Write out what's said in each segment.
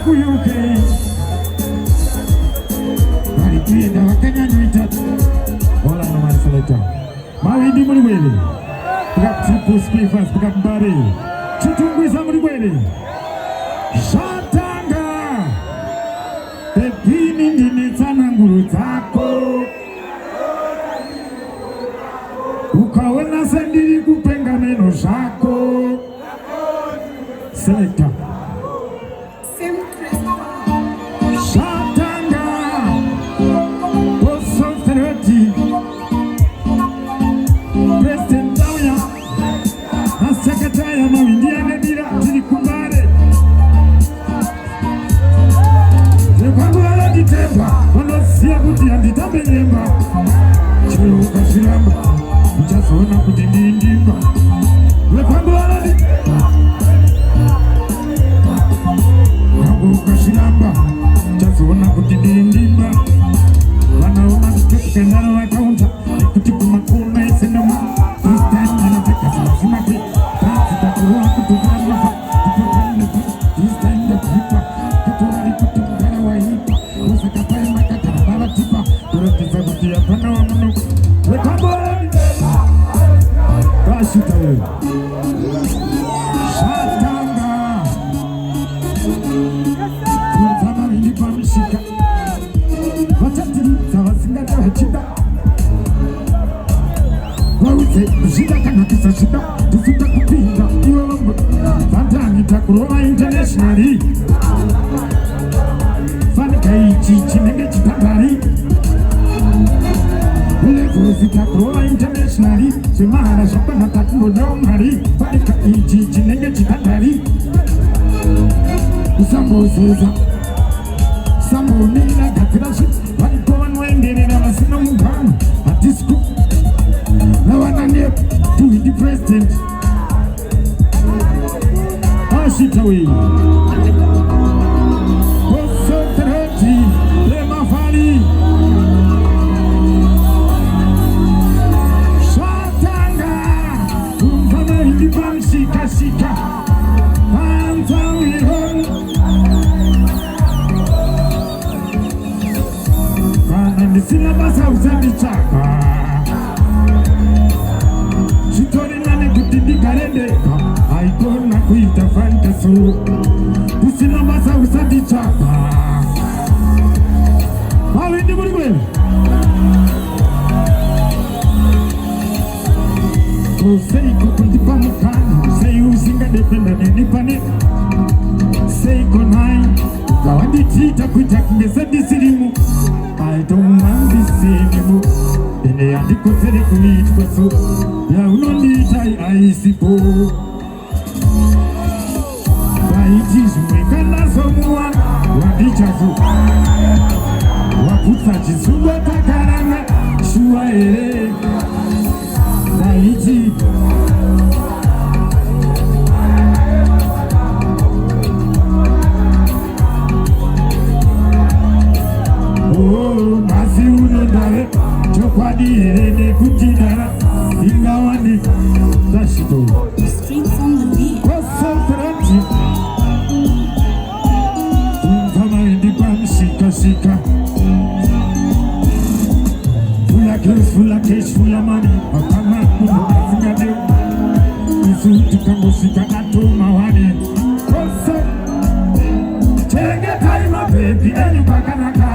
kuyuke Marikida wakanya nyuita Ola no manseleta Mawindi mulibwele Pika tipu skifas pika mbari Chitungwisa mulibwele Shatanga Pepini ndinetsana nguru zako Ukaona sendiri kupenga meno zako Selector Shatanga Osofereti President Tauya Asekataya mawindi anedira Tilikumbare Kwangu wala ditemba Wala siya kuti anditambe nyemba Chilo ukashiramba Uchasona kuti ndindimba Kwangu wala ditemba Ukashiramba Uchasona kuti ndindimba Wanaona kukendana wakaunta Kuti kumakuna isenama Kristiani anateka sima kwe Tata kuruwa kutuvama Kristiani kuhipa Kutuwari kutungara wa hipa Usakapaya makata na bala tipa Kuratiza kutia pana wa munu Wekambori Kashita wewe Shatanga Kunzama wilipa mishika Wachatiri zawasinga jawa chida Wauze mshida kana kisa shida Tusuta kupinga iwe wambu Fantani takuroa internationally Fanika ichi chinenge chitangari Levuzi takuroa internationally Shimahara shapana takuro daumari Fanika ichi chinenge chitangari Usambo seza Sambo nila gatirashi Walikowa nwengerera masina mungano Atisku Na wanane to the president Ashitawi Osofereti Lemafali Shatanga Kumkama hindipam shika shika Pantawi hon Kanandisina basa uzandi chaka Chitori nane kutindi karendeka Aikona kuita fantasu Kusina masa usadi chapa Mawindi muriwe Seiko kundipa mukani Seiko usinga dependa nipane Seiko nai Zawadi tita kuita kingeza disirimu I don't mind this anymore Ene andiko sere kuitwa so Ya unonditai aisipo Waitizu mekana somuwa Wandichazu Waputa jisuwa takaranga Shua ere Waiti Oh, masi unondare Chokwadi ene kutidara Ingawani Dashito Streets on the beat. Kosoferati Tunkama indipam shika shika Full of money Akama kuno afingade Isu tukango shika ato mawani Koso Chenge taima baby Eni bakanaka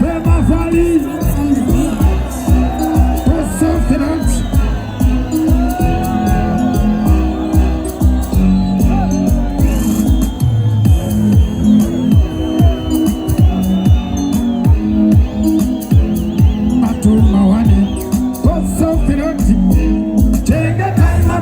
Bema fali Streets on the beat. Kosoferati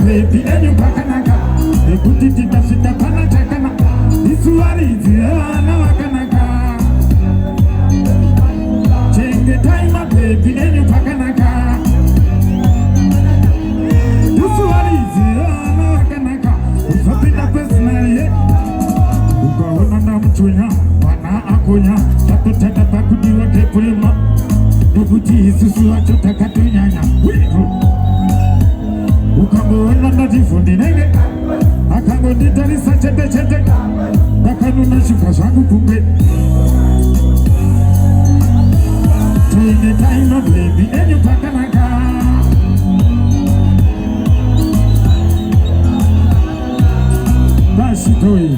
Baby, and you bakanaka, the good thing that she tapana chakana. This one is Nawakanaka. Change the time, baby, and you bakanaka. This one is Nawakanaka. Who's up in a personally? Who go on and up to ya, Wana Akoya, Tapata Bakudi, Pulima. The good is Susu Takatunya. We go. Akangona ndatifundi nenge akangonditarisa chete chete ndakanuna zvifa zvangu kumbe tine taino bebi enyu pakanaka bashitoi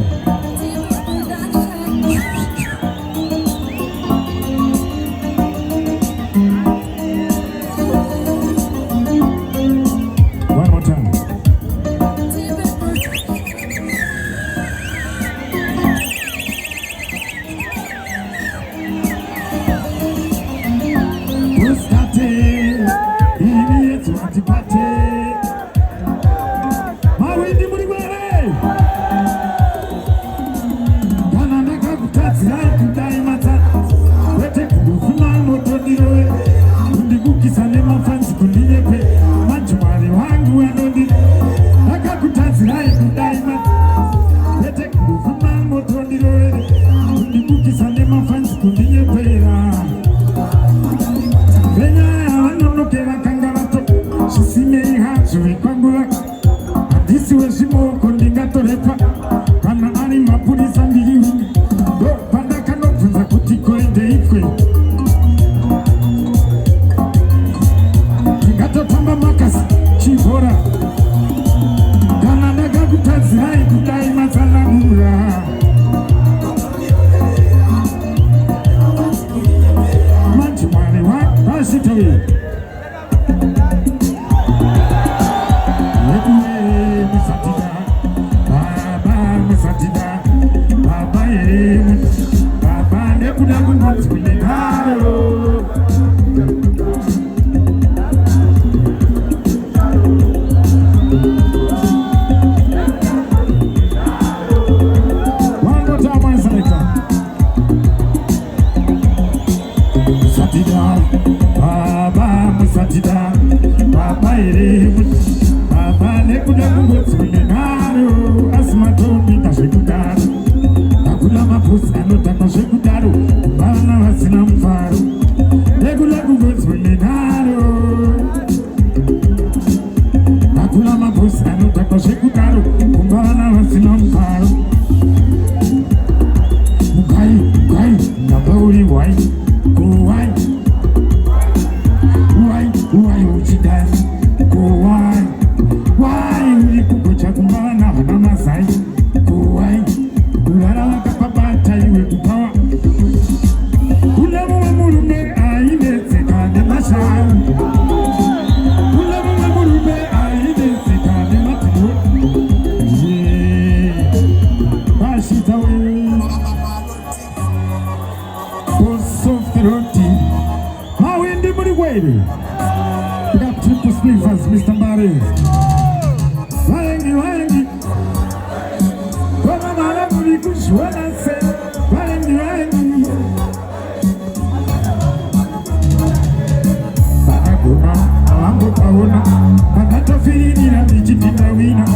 Mr. Mbari wengi kama mara mlikushwana se wengi baguna alambo paona bagatofini na mijipita wina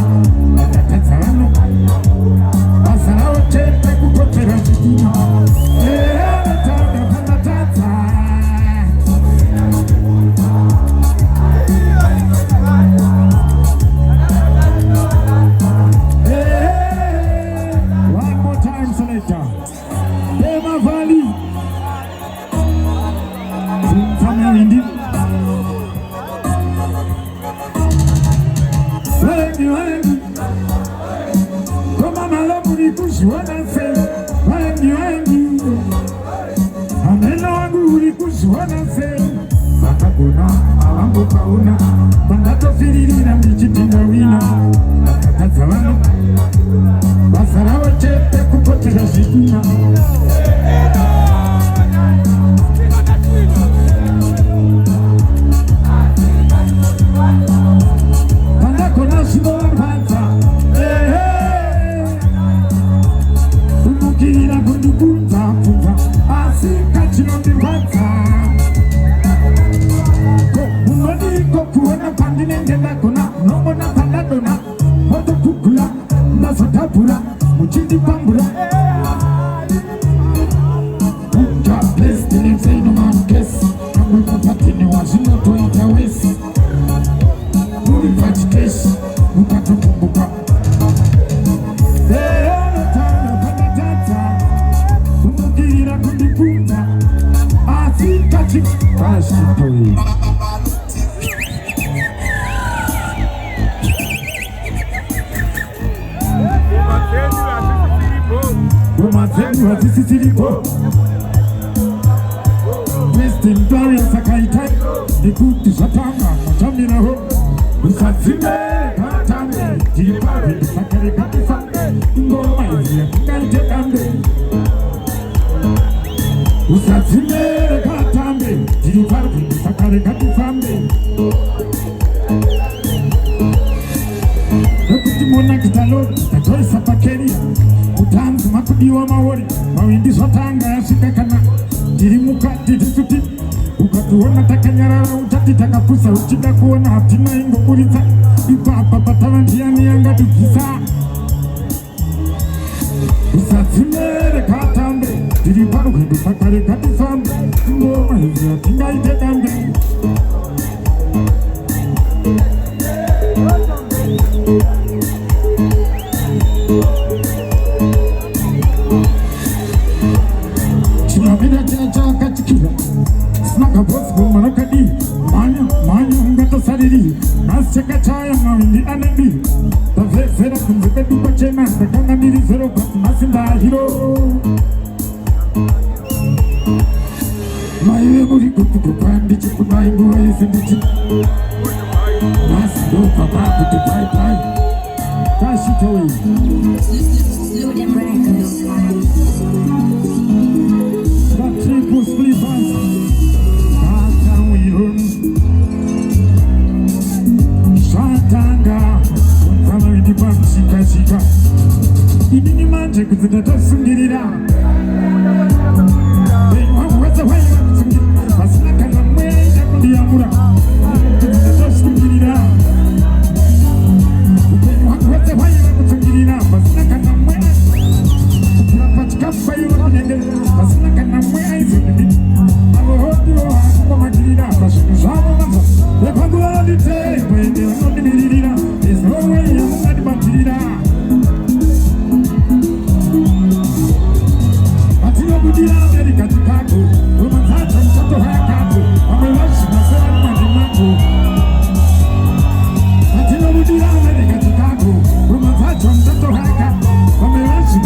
bagatatsalano basalawo chepe kukopera chitima batanga panatata Yes. wazisisiripo Western Gloria Sakaitai Dikuti Satanga Machamiraho Usazime Katambe Jiripavi Sakare Katifambe Ngoma Izia Kikaite Kambe Usazime Katambe Jiripavi Sakare Katifambe Mona kitalo tatoi sapakeria utanzu makudiwa mawori mawindi sotanga yashikakana dirimuka ditututi ukatuona takanyarara utati takapusa uchida kuona hatima ingo kurita ipapa patala ndiani yanga tukisa usatsimere katambe diriparu kwedu sakare katifambe ngoma hizi yatinga itekambe Chimamida chacha kachikira Snaka boss gomana kadi Manya ngata sariri Naseka chaya mawindi anendi Tafesera kunzeke dupa chena Takanga niri zero pati masinda hiro Maiwe muri kutu kupandi chikuna ingo wa yesendichi Nasido papa kutu pai pai Tashi towe Slow them records. Triple Spliffers Kata Wihun Shatanga Kama Widipa Shika Shika Idini manje kuzidata sungirira